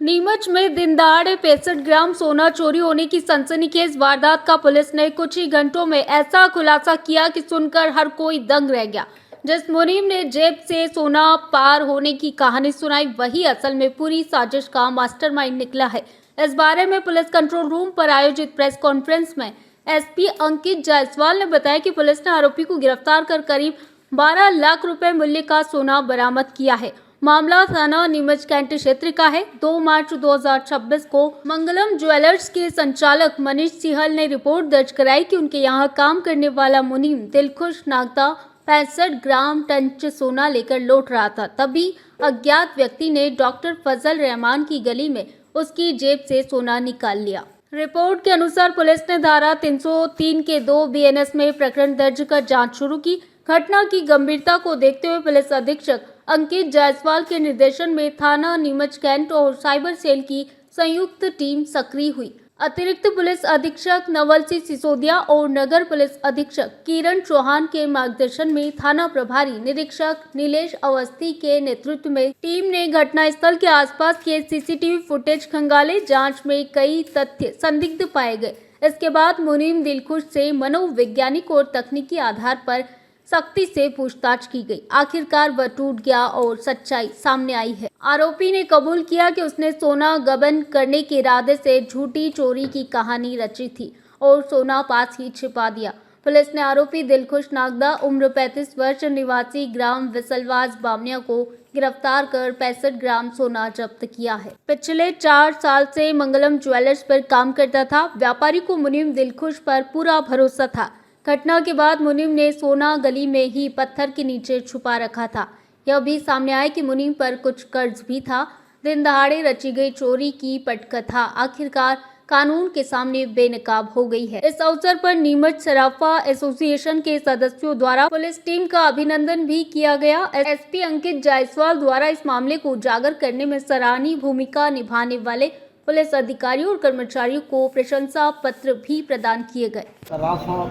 नीमच में दिन दहाड़े 65 ग्राम सोना चोरी होने की सनसनीखेज वारदात का पुलिस ने कुछ ही घंटों में ऐसा खुलासा किया कि सुनकर हर कोई दंग रह गया। जिस मुनीम ने जेब से सोना पार होने की कहानी सुनाई, वही असल में पूरी साजिश का मास्टरमाइंड निकला है। इस बारे में पुलिस कंट्रोल रूम पर आयोजित प्रेस कॉन्फ्रेंस में एसपी अंकित जायसवाल ने बताया कि पुलिस ने आरोपी को गिरफ्तार कर करीब 12 लाख रुपए मूल्य का सोना बरामद किया है। मामला थाना नीमच कैंट क्षेत्र का है। 2 मार्च 2026 को मंगलम ज्वेलर्स के संचालक मनीष सिहल ने रिपोर्ट दर्ज कराई कि उनके यहां काम करने वाला मुनीम दिलखुश नागदा 65 ग्राम टंच सोना लेकर लौट रहा था। तभी अज्ञात व्यक्ति ने डॉक्टर फजल रहमान की गली में उसकी जेब से सोना निकाल लिया। रिपोर्ट के अनुसार पुलिस ने धारा 303 के 2 BNS में प्रकरण दर्ज कर जांच शुरू की। घटना की गंभीरता को देखते हुए पुलिस अधीक्षक अंकित जायसवाल के निर्देशन में थाना नीमच कैंट और साइबर सेल की संयुक्त टीम सक्रिय हुई। अतिरिक्त पुलिस अधीक्षक नवल सिंह सिसोदिया और नगर पुलिस अधीक्षक किरण चौहान के मार्गदर्शन में थाना प्रभारी निरीक्षक नीलेश अवस्थी के नेतृत्व में टीम ने घटनास्थल के आसपास के CCTV फुटेज खंगाले। जांच में कई तथ्य संदिग्ध पाए गए। इसके बाद मुनीम दिलखुश से मनोवैज्ञानिक और तकनीकी आधार पर सख्ती से पूछताछ की गई। आखिरकार वह टूट गया और सच्चाई सामने आई है। आरोपी ने कबूल किया कि उसने सोना गबन करने के इरादे से झूठी चोरी की कहानी रची थी और सोना पास ही छिपा दिया। पुलिस ने आरोपी दिलखुश नागदा उम्र 35 वर्ष निवासी ग्राम विसलवास बामनिया को गिरफ्तार कर 65 ग्राम सोना जब्त किया है। पिछले 4 साल से मंगलम ज्वेलर्स पर काम करता था। व्यापारी को मुनीम दिलखुश पर पूरा भरोसा था। घटना के बाद मुनीम ने सोना गली में ही पत्थर के नीचे छुपा रखा था। यह भी सामने आया कि मुनीम पर कुछ कर्ज भी था। दिन दहाड़े रची गई चोरी की पटकथा आखिरकार कानून के सामने बेनकाब हो गई है। इस अवसर पर नीमच सराफा एसोसिएशन के सदस्यों द्वारा पुलिस टीम का अभिनंदन भी किया गया। एसपी अंकित जायसवाल द्वारा इस मामले को उजागर करने में सराहनीय भूमिका निभाने वाले पुलिस अधिकारियों और कर्मचारियों को प्रशंसा पत्र भी प्रदान किए गए। सराफा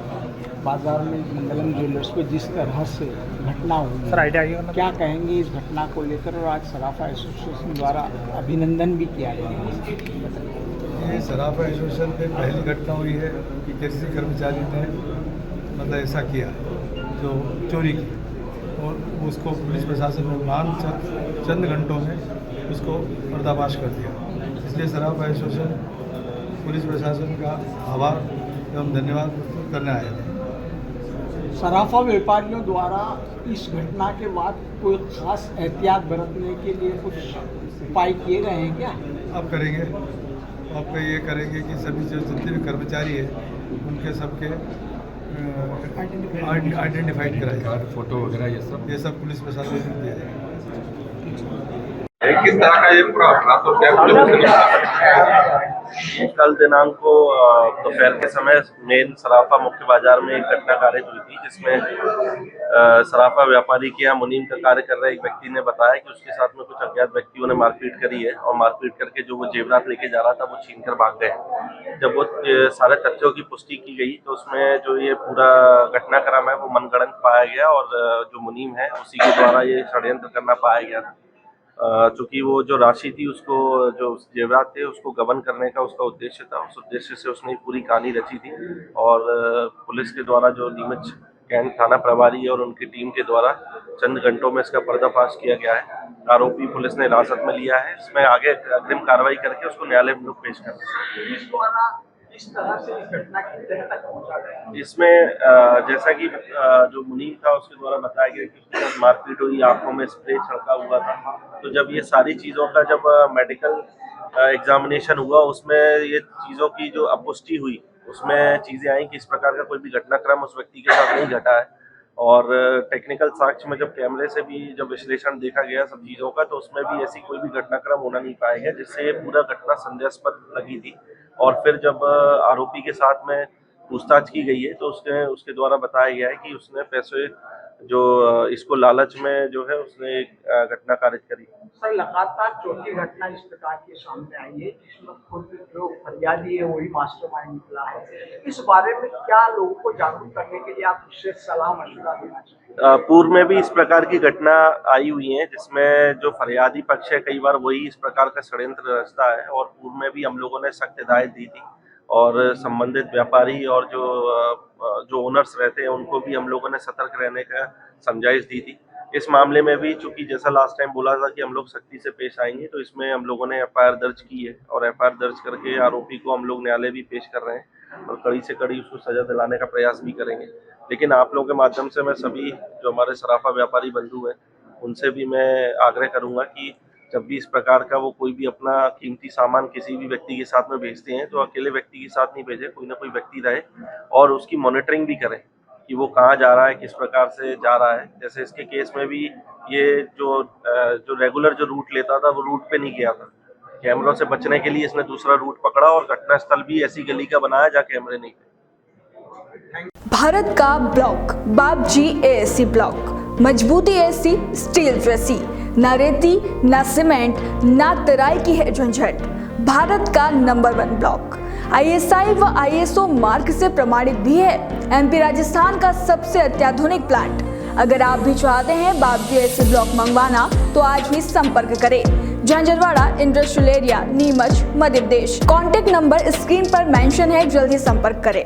बाजार में मंगलम ज्वेलर्स पे जिस तरह से घटना हुई, सर आइडिया क्या कहेंगे इस घटना को लेकर? और आज सराफा एसोसिएशन द्वारा अभिनंदन भी किया गया। ये सराफा एसोसिएशन पे पहली घटना हुई है कि किसी कर्मचारी ने मतलब ऐसा किया जो चोरी की और उसको पुलिस प्रशासन ने चंद घंटों में उसको पर्दाफाश कर दिया। इसलिए सराफा एसोसिएशन पुलिस प्रशासन का आभार एवं धन्यवाद करने आए थे। सराफा व्यापारियों द्वारा इस घटना के बाद कोई खास एहतियात बरतने के लिए कुछ उपाय किए गए हैं क्या? अब करेंगे, अब ये करेंगे कि सभी जो जितने भी कर्मचारी हैं उनके सबके आइडेंटिफाइड कराए, फोटो वगैरह ये सब पुलिस प्रशासन को दे देंगे। किस तरह का ये पूरा अपराध तो क्या कल दिनांक को दोपहर के समय मेन सराफा मुख्य बाजार में एक घटना कारित हुई थी, जिसमें सराफा व्यापारी के यहाँ मुनीम का कार्य कर रहे एक व्यक्ति ने बताया कि उसके साथ में कुछ अज्ञात व्यक्तियों ने मारपीट करी है और मारपीट करके जो वो जेवरात लेके जा रहा था वो छीन कर भाग गए। जब वो सारे तथ्यों की पुष्टि की गई तो उसमें जो ये पूरा घटनाक्रम है वो मनगढ़ंत पाया गया और जो मुनीम है उसी के द्वारा ये षड्यंत्र करना पाया गया था। चूंकि वो जो राशि थी उसको जो जेवरात थे उसको गबन करने का उसका उद्देश्य था, उस उद्देश्य से उसने पूरी कहानी रची थी और पुलिस के द्वारा जो नीमच कैंट थाना प्रभारी और उनकी टीम के द्वारा चंद घंटों में इसका पर्दाफाश किया गया है। आरोपी पुलिस ने हिरासत में लिया है। इसमें आगे अग्रिम कार्रवाई करके उसको न्यायालय में लोग पेश कर इस तरह से इस घटना की तह तक पहुंचा गया। इसमें जैसा कि जो मुनीम था उसके द्वारा बताया गया कि उसके साथ मारपीट हुई, आंखों में स्प्रे छिड़का हुआ था। तो जब ये सारी चीज़ों का जब मेडिकल एग्जामिनेशन हुआ उसमें ये चीज़ों की जो अपुष्टि हुई उसमें चीज़ें आई कि इस प्रकार का कोई भी घटनाक्रम उस व्यक्ति के साथ नहीं घटा है। और टेक्निकल साक्ष्य में जब कैमरे से भी जब विश्लेषण देखा गया सब चीज़ों का तो उसमें भी ऐसी कोई भी घटनाक्रम होना नहीं पाया गया जिससे पूरा घटना संदेहास्पद लगी थी। और फिर जब आरोपी के साथ में पूछताछ की गई है तो उसके द्वारा बताया गया है कि उसने पैसे जो इसको लालच में जो है उसने एक घटना कारित करी। सर, लगातार चौथी घटना इस प्रकार की सामने आई है जिसमें खुद जो फरियादी है वही मास्टरमाइंड निकला है। इस बारे में क्या लोगों को जागरूक करने के लिए आप विशेष सलाह मशवरा देना चाहिए? पूर्व में भी इस प्रकार की घटना आई हुई है जिसमें जो फरियादी पक्ष है कई बार वही इस प्रकार का षड्यंत्र रचता है, और पूर्व में भी हम लोगों ने सख्त हिदायत दी थी और संबंधित व्यापारी और जो ओनर्स रहते हैं उनको भी हम लोगों ने सतर्क रहने का समझाइश दी थी। इस मामले में भी चूंकि जैसा लास्ट टाइम बोला था कि हम लोग सख्ती से पेश आएंगे, तो इसमें हम लोगों ने एफआईआर दर्ज की है और एफआईआर दर्ज करके आरोपी को हम लोग न्यायालय भी पेश कर रहे हैं और कड़ी से कड़ी उसको सजा दिलाने का प्रयास भी करेंगे। लेकिन आप लोगों के माध्यम से मैं सभी जो हमारे सराफा व्यापारी बंधु हैं उनसे भी मैं आग्रह करूंगा कि जब भी इस प्रकार का वो कोई भी अपना कीमती सामान किसी भी व्यक्ति के साथ में भेजते हैं तो अकेले व्यक्ति के साथ नहीं भेजे, कोई ना कोई व्यक्ति रहे और उसकी मॉनिटरिंग भी करें कि वो कहाँ जा रहा है, किस प्रकार से जा रहा है। जैसे इसके केस में भी ये जो रेगुलर जो रूट लेता था वो रूट पे नहीं गया था, कैमरों से बचने के लिए इसने दूसरा रूट पकड़ा और घटनास्थल भी ऐसी गली का बनाया जहाँ कैमरे नहीं थे। भारत का ब्लॉक बाबजी एएससी ब्लॉक, मजबूती ऐसी स्टील जैसी, ना रेती ना सीमेंट ना तराई की है झंझट। भारत का नंबर 1 ब्लॉक आईएसआई व आईएसओ मार्क से प्रमाणित भी है। एमपी राजस्थान का सबसे अत्याधुनिक प्लांट। अगर आप भी चाहते हैं बाबजी एएससी ब्लॉक मंगवाना तो आज ही संपर्क करें। Jhanjharwada industrial area, Neemuch, Madhya Pradesh. Contact number screen पर मेंशन है, जल्दी संपर्क करें।